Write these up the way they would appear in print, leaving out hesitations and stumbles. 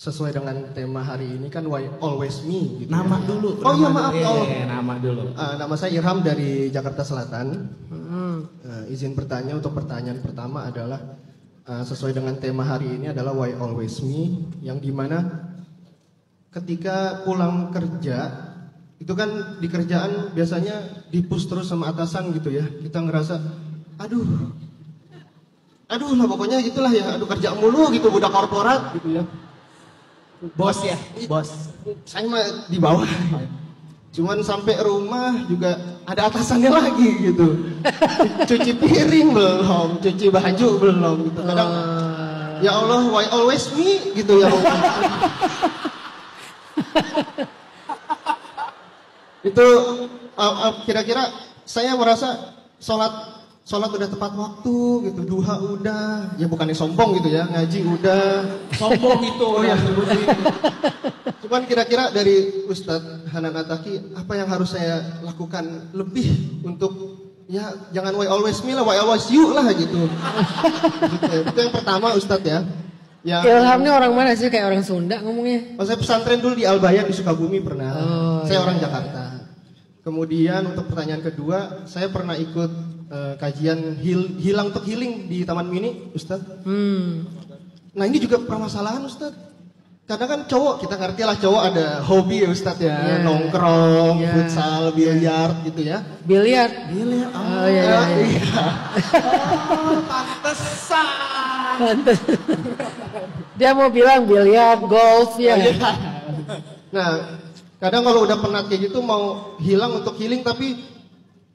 sesuai dengan tema hari ini kan Why Always Me gitu. Nama ya. dulu. Oh iya maaf. Nama dulu. Nama saya Irham dari Jakarta Selatan. Izin bertanya untuk pertanyaan pertama adalah sesuai dengan tema hari ini adalah Why Always Me, yang dimana ketika pulang kerja itu kan di kerjaan biasanya di-push terus sama atasan gitu ya. Kita ngerasa aduh lah pokoknya itulah ya, aduh kerja mulu gitu, budak korporat gitu ya. Bos ya, bos. Saya mah di bawah. Cuman sampai rumah juga ada atasannya lagi gitu. Cuci piring belum, cuci baju belum gitu. Kadang ya Allah, why always me gitu ya. Itu kira-kira saya merasa sholat udah tepat waktu gitu, duha udah, ya bukannya sombong gitu ya, ngaji udah, Sombong itu. oh ya. Cuman kira-kira dari Ustadz Hanan Attaqi, apa yang harus saya lakukan lebih untuk ya jangan why always me lah, why always you lah gitu. Itu yang pertama Ustadz ya. Ilham ini orang mana sih, kayak orang Sunda ngomongnya? Saya pesantren dulu di Al-Bayan di Sukabumi pernah. Saya iya. orang Jakarta. Kemudian untuk pertanyaan kedua, saya pernah ikut kajian hilang untuk healing di Taman Mini, Ustadz. Nah ini juga permasalahan Ustadz. Karena kan cowok, kita ngerti lah cowok ada hobi ya Ustadz ya, nongkrong, futsal, biliar gitu ya. Biliar? Oh iya. Pantesan. Dia mau bilang biliar, golf ya. Nah, kadang kalau udah penat kayak gitu mau hilang untuk healing tapi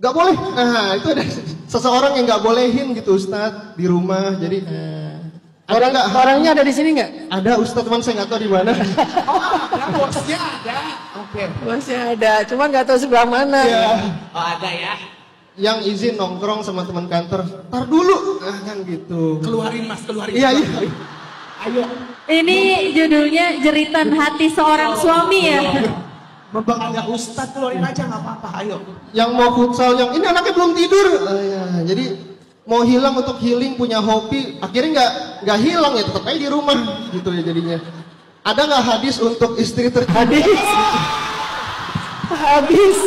gak boleh. Nah, itu ada seseorang yang gak bolehin gitu Ustadz di rumah. Jadi orangnya ada di sini nggak? Ada Ustadz, teman saya nggak tahu di mana. Bosnya ada. Oke. Bosnya ada, cuma nggak tahu sebelah mana. Ya. Oh ada ya. Yang izin nongkrong sama teman kantor, tar dulu, nah kan gitu. Keluarin mas, keluarin. Iya. Ayo. Ini judulnya Jeritan Hati Seorang Suami ya. Membang ada Ustadz, keluarin aja nggak apa-apa. Ayo. Yang mau futsal, yang ini anaknya belum tidur. Ya, jadi mau hilang untuk healing, punya hobi, akhirnya nggak hilang ya, tetap aja di rumah gitu ya jadinya. Ada nggak hadis untuk istri tercinta? Habis.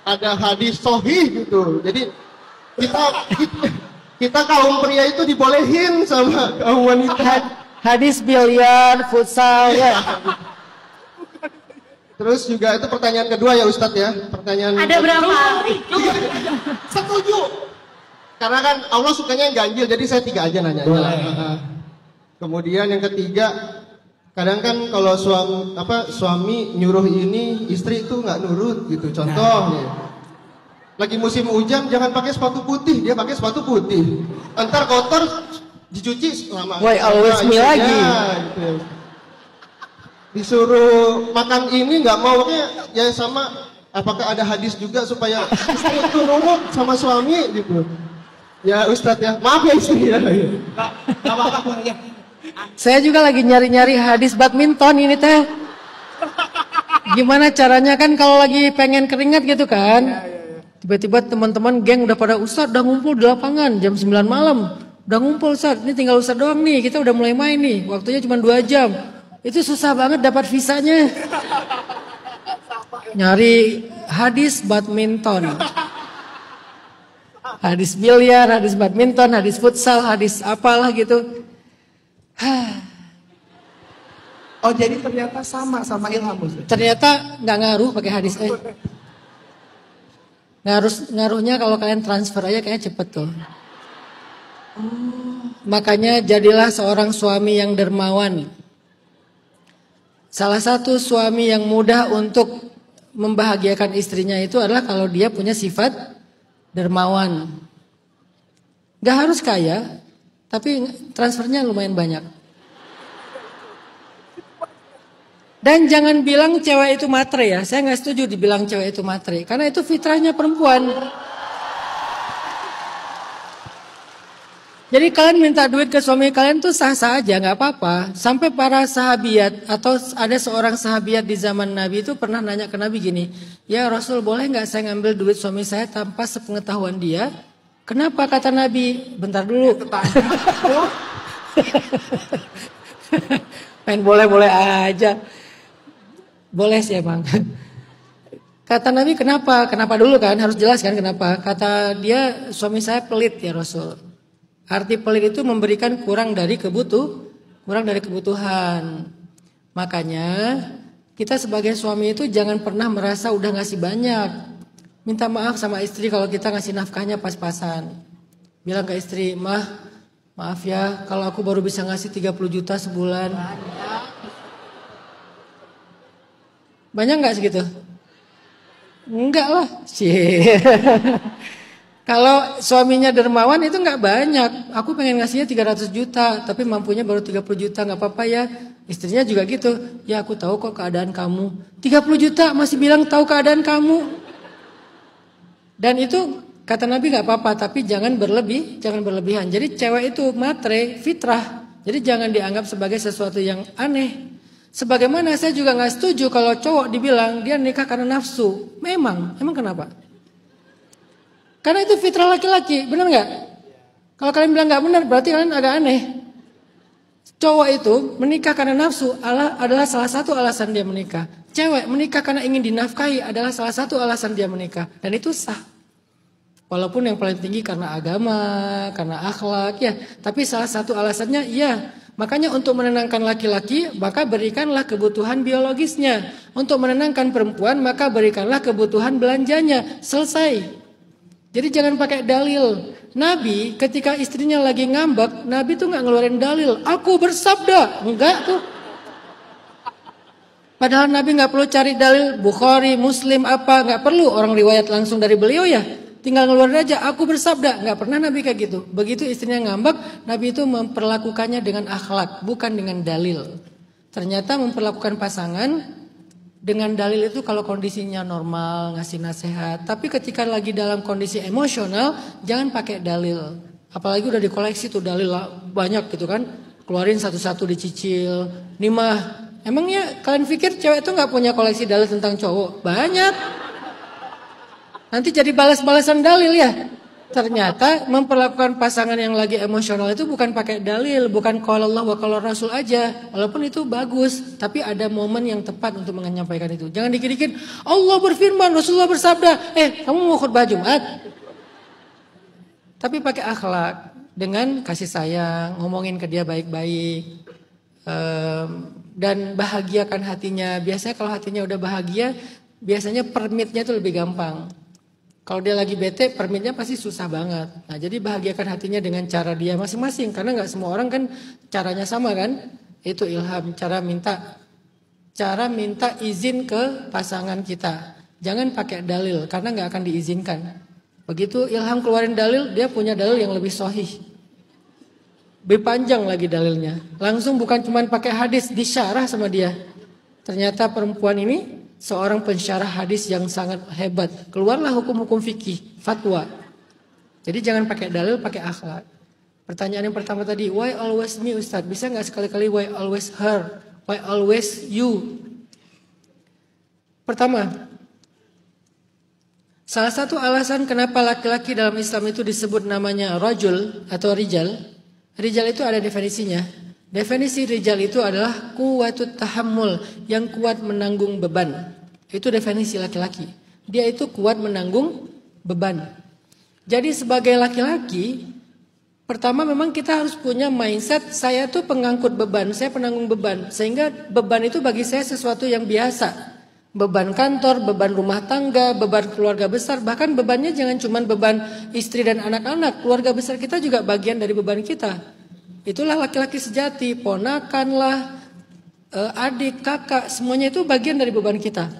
Ada hadis sahih gitu. Jadi kita kaum pria itu dibolehin sama kaum wanita. Hadis biliar, futsal ya. Terus juga itu pertanyaan kedua ya Ustadz ya. Pertanyaan Ada berapa? Setuju. Karena kan Allah sukanya yang ganjil, jadi saya 3 aja nanya. Kemudian yang ketiga, kadang kan kalau suami nyuruh ini, istri itu nggak nurut gitu. Contoh nih, lagi musim hujan jangan pakai sepatu putih, dia pakai sepatu putih. Entar kotor dicuci selama. Why always me lagi? Gitu. Disuruh makan ini nggak mau, makanya ya sama. Apakah ada hadis juga supaya istri itu nurut sama suami gitu? Ya Ustadz ya, maaf ya istri ya. Nggak apa-apa ya. Saya juga lagi nyari-nyari hadis badminton ini teh. Gimana caranya kan kalau lagi pengen keringat gitu kan? Tiba-tiba teman-teman geng udah pada Ustadz udah ngumpul di lapangan jam 9 malam. Udah ngumpul Ustadz, ini tinggal Ustadz doang nih, kita udah mulai main nih. Waktunya cuma 2 jam. Itu susah banget dapat visanya. Nyari hadis badminton. Hadis biliar, hadis badminton, hadis futsal, hadis apalah gitu. Oh jadi ternyata sama Ilham Ustadz. Ternyata nggak ngaruh pakai hadis. Ngaruhnya kalau kalian transfer aja kayaknya cepet tuh. Makanya jadilah seorang suami yang dermawan. Salah satu suami yang mudah untuk membahagiakan istrinya itu adalah kalau dia punya sifat dermawan. Gak harus kaya, tapi transfernya lumayan banyak. Dan jangan bilang cewek itu matre ya. Saya nggak setuju dibilang cewek itu matre, karena itu fitrahnya perempuan. Jadi kalian minta duit ke suami kalian tuh sah-sah aja, nggak apa-apa. Sampai para sahabiat atau ada seorang sahabiat di zaman Nabi itu pernah nanya ke Nabi gini, ya Rasul boleh nggak saya ngambil duit suami saya tanpa sepengetahuan dia? Kenapa kata Nabi? Bentar dulu. Main boleh-boleh aja. Boleh sih emang. Kata Nabi kenapa? Kenapa dulu kan? Harus jelaskan kenapa. Kata dia, suami saya pelit ya Rasul. Arti pelit itu memberikan kurang dari kebutuhan. Makanya kita sebagai suami itu jangan pernah merasa udah ngasih banyak. Minta maaf sama istri kalau kita ngasih nafkahnya pas-pasan. Bilang ke istri, maaf ya kalau aku baru bisa ngasih 30 juta sebulan. Banyak gak segitu? Enggak lah. Kalau suaminya dermawan itu gak banyak. Aku pengen ngasihnya 300 juta. Tapi mampunya baru 30 juta. Gak apa-apa ya. Istrinya juga gitu. Ya aku tahu kok keadaan kamu. 30 juta masih bilang tahu keadaan kamu. Dan itu kata Nabi gak apa-apa. Tapi jangan berlebihan. Jadi cewek itu matre, fitrah. Jadi jangan dianggap sebagai sesuatu yang aneh. Sebagaimana saya juga gak setuju kalau cowok dibilang dia nikah karena nafsu. Emang kenapa? Karena itu fitrah laki-laki, benar gak? Kalau kalian bilang gak benar berarti kalian agak aneh. Cowok itu menikah karena nafsu adalah salah satu alasan dia menikah. Cewek menikah karena ingin dinafkahi adalah salah satu alasan dia menikah. Dan itu sah. Walaupun yang paling tinggi karena agama, karena akhlak ya. Tapi salah satu alasannya iya. Makanya untuk menenangkan laki-laki, maka berikanlah kebutuhan biologisnya. Untuk menenangkan perempuan, maka berikanlah kebutuhan belanjanya. Selesai. Jadi jangan pakai dalil. Nabi ketika istrinya lagi ngambek, Nabi tuh gak ngeluarin dalil. Aku bersabda. Enggak tuh. Padahal Nabi gak perlu cari dalil Bukhari, Muslim apa. Gak perlu orang riwayat langsung dari beliau ya. Tinggal ngeluarin aja, aku bersabda. Gak pernah Nabi kayak gitu. Begitu istrinya ngambek, Nabi itu memperlakukannya dengan akhlak, bukan dengan dalil. Ternyata memperlakukan pasangan dengan dalil itu kalau kondisinya normal, ngasih nasihat. Tapi ketika lagi dalam kondisi emosional, jangan pakai dalil. Apalagi udah dikoleksi tuh dalil banyak gitu kan. Keluarin satu-satu dicicil. Nih mah, emangnya kalian pikir cewek itu gak punya koleksi dalil tentang cowok? Banyak. Nanti jadi balas-balasan dalil ya. Ternyata memperlakukan pasangan yang lagi emosional itu bukan pakai dalil, bukan qala Allah wa qala Rasul aja. Walaupun itu bagus, tapi ada momen yang tepat untuk menyampaikan itu. Jangan dikit-dikit Allah berfirman, Rasulullah bersabda, kamu mau khutbah Jumat? Tapi pakai akhlak, dengan kasih sayang, ngomongin ke dia baik-baik. Dan bahagiakan hatinya. Biasanya kalau hatinya udah bahagia, biasanya permitnya itu lebih gampang. Kalau dia lagi bete, permitnya pasti susah banget. Nah, jadi bahagiakan hatinya dengan cara dia masing-masing. Karena gak semua orang kan caranya sama kan. Itu ilham, cara minta izin ke pasangan kita. Jangan pakai dalil, karena gak akan diizinkan. Begitu ilham keluarin dalil, dia punya dalil yang lebih sahih. Lebih panjang lagi dalilnya. Langsung bukan cuma pakai hadis, disyarah sama dia. Ternyata perempuan ini seorang pensyarah hadis yang sangat hebat. Keluarlah hukum-hukum fikih, fatwa. Jadi jangan pakai dalil, pakai akhlak. Pertanyaan yang pertama tadi, why always me Ustaz? Bisa gak sekali-kali why always her? Why always you? Pertama, salah satu alasan kenapa laki-laki dalam Islam itu disebut namanya rajul atau rijal. Rijal itu ada definisinya. Definisi rijal itu adalah kuwatut tahammul, yang kuat menanggung beban. Itu definisi laki-laki. Dia itu kuat menanggung beban. Jadi sebagai laki-laki, pertama memang kita harus punya mindset, saya tuh pengangkut beban, saya penanggung beban. Sehingga beban itu bagi saya sesuatu yang biasa. Beban kantor, beban rumah tangga, beban keluarga besar. Bahkan bebannya jangan cuma beban istri dan anak-anak. Keluarga besar kita juga bagian dari beban kita. Itulah laki-laki sejati, ponakan lah, adik, kakak, semuanya itu bagian dari beban kita.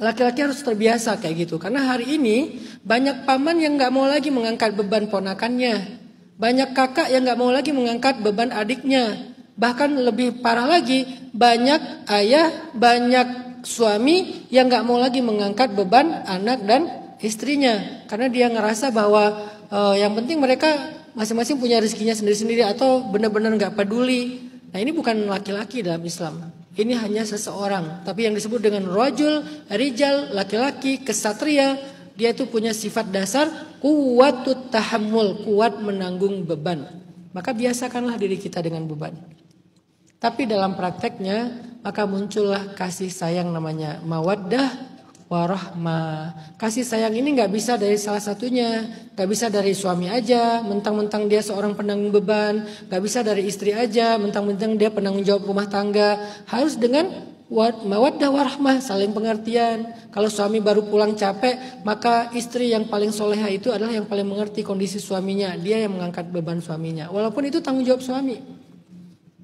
Laki-laki harus terbiasa kayak gitu. Karena hari ini banyak paman yang gak mau lagi mengangkat beban ponakannya. Banyak kakak yang gak mau lagi mengangkat beban adiknya. Bahkan lebih parah lagi, banyak ayah, banyak suami yang gak mau lagi mengangkat beban anak dan istrinya. Karena dia ngerasa bahwa yang penting mereka masing-masing punya rezekinya sendiri-sendiri atau benar-benar gak peduli. Nah ini bukan laki-laki dalam Islam. Ini hanya seseorang. Tapi yang disebut dengan rajul, rijal, laki-laki, kesatria, dia itu punya sifat dasar kuwatut tahammul, kuat menanggung beban. Maka biasakanlah diri kita dengan beban. Tapi dalam prakteknya maka muncullah kasih sayang namanya mawaddah warahmah. Kasih sayang ini nggak bisa dari salah satunya, nggak bisa dari suami aja, mentang-mentang dia seorang penanggung beban, nggak bisa dari istri aja, mentang-mentang dia penanggung jawab rumah tangga. Harus dengan mawaddah warahmah, saling pengertian. Kalau suami baru pulang capek, maka istri yang paling soleha itu adalah yang paling mengerti kondisi suaminya. Dia yang mengangkat beban suaminya, walaupun itu tanggung jawab suami.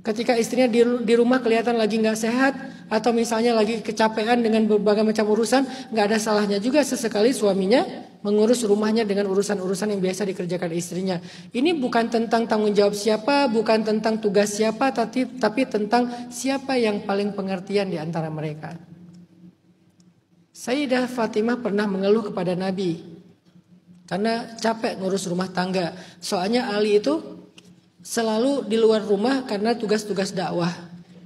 Ketika istrinya di rumah kelihatan lagi nggak sehat atau misalnya lagi kecapean dengan berbagai macam urusan, nggak ada salahnya juga sesekali suaminya mengurus rumahnya dengan urusan-urusan yang biasa dikerjakan istrinya. Ini bukan tentang tanggung jawab siapa, bukan tentang tugas siapa, tapi tentang siapa yang paling pengertian di antara mereka. Sayyidah Fatimah pernah mengeluh kepada Nabi karena capek ngurus rumah tangga. Soalnya Ali itu selalu di luar rumah karena tugas-tugas dakwah.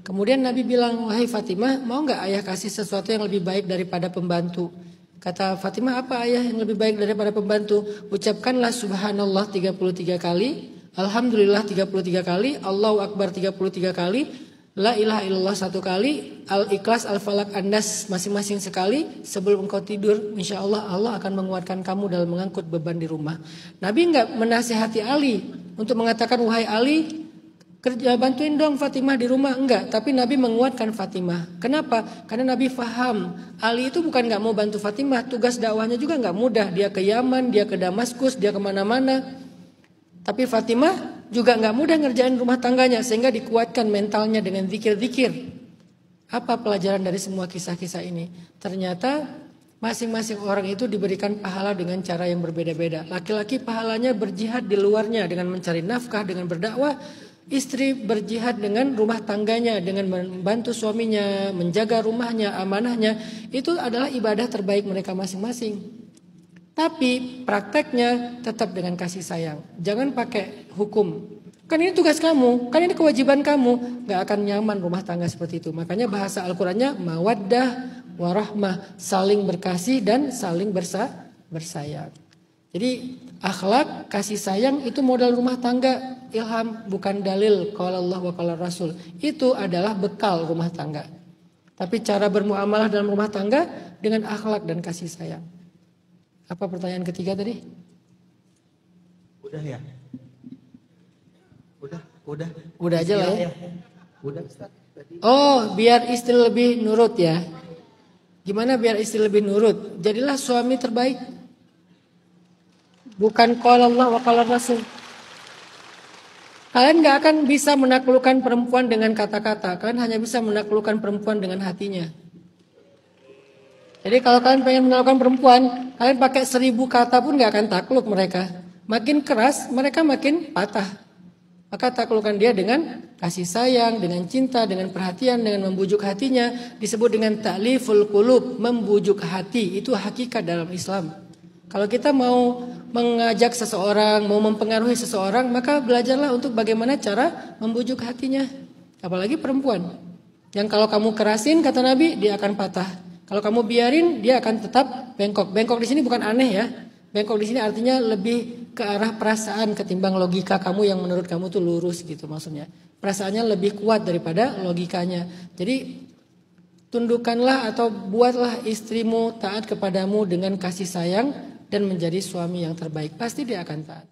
Kemudian Nabi bilang, wahai Fatimah, mau nggak ayah kasih sesuatu yang lebih baik daripada pembantu? Kata Fatimah, apa ayah yang lebih baik daripada pembantu? Ucapkanlah subhanallah 33 kali, alhamdulillah 33 kali, Allahu akbar 33 kali, la ilaha illallah 1 kali, al-ikhlas, al-falak, an-nas masing-masing sekali. Sebelum engkau tidur, insya Allah Allah akan menguatkan kamu dalam mengangkut beban di rumah. Nabi nggak menasihati Ali untuk mengatakan, wahai Ali, kerja bantuin dong Fatimah di rumah. Enggak, tapi Nabi menguatkan Fatimah. Kenapa? Karena Nabi faham Ali itu bukan nggak mau bantu Fatimah, tugas dakwahnya juga nggak mudah. Dia ke Yaman, dia ke Damaskus, dia kemana-mana. Tapi Fatimah juga nggak mudah ngerjain rumah tangganya, sehingga dikuatkan mentalnya dengan zikir-zikir. Apa pelajaran dari semua kisah-kisah ini? Ternyata masing-masing orang itu diberikan pahala dengan cara yang berbeda-beda. Laki-laki pahalanya berjihad di luarnya dengan mencari nafkah, dengan berdakwah. Istri berjihad dengan rumah tangganya, dengan membantu suaminya, menjaga rumahnya, amanahnya. Itu adalah ibadah terbaik mereka masing-masing. Tapi prakteknya tetap dengan kasih sayang. Jangan pakai hukum. Kan ini tugas kamu, kan ini kewajiban kamu. Gak akan nyaman rumah tangga seperti itu. Makanya bahasa Al-Qurannya mawaddah warahmah, saling berkasih dan saling bersayang. Jadi akhlak, kasih sayang itu modal rumah tangga. Ilham bukan dalil qala Allah wa qala Rasul. Itu adalah bekal rumah tangga. Tapi cara bermuamalah dalam rumah tangga dengan akhlak dan kasih sayang. Apa pertanyaan ketiga tadi? Udah ya? Udah. Udah aja lah ya. Udah Ustaz. Oh, biar istri lebih nurut ya. Gimana biar istri lebih nurut? Jadilah suami terbaik. Bukan qala Allah wa qala Rasul. Kalian gak akan bisa menaklukkan perempuan dengan kata-kata. Kalian hanya bisa menaklukkan perempuan dengan hatinya. Jadi kalau kalian pengen menaklukkan perempuan, kalian pakai 1000 kata pun gak akan takluk mereka. Makin keras, mereka makin patah. Maka taklukkan dia dengan kasih sayang, dengan cinta, dengan perhatian, dengan membujuk hatinya. Disebut dengan ta'liful qulub, membujuk hati. Itu hakikat dalam Islam. Kalau kita mau mengajak seseorang, mau mempengaruhi seseorang, maka belajarlah untuk bagaimana cara membujuk hatinya. Apalagi perempuan. Yang kalau kamu kerasin, kata Nabi, dia akan patah. Kalau kamu biarin, dia akan tetap bengkok. Bengkok di sini bukan aneh ya. Bengkok di sini artinya lebih ke arah perasaan ketimbang logika kamu yang menurut kamu tuh lurus gitu maksudnya. Perasaannya lebih kuat daripada logikanya. Jadi tundukkanlah atau buatlah istrimu taat kepadamu dengan kasih sayang dan menjadi suami yang terbaik. Pasti dia akan taat.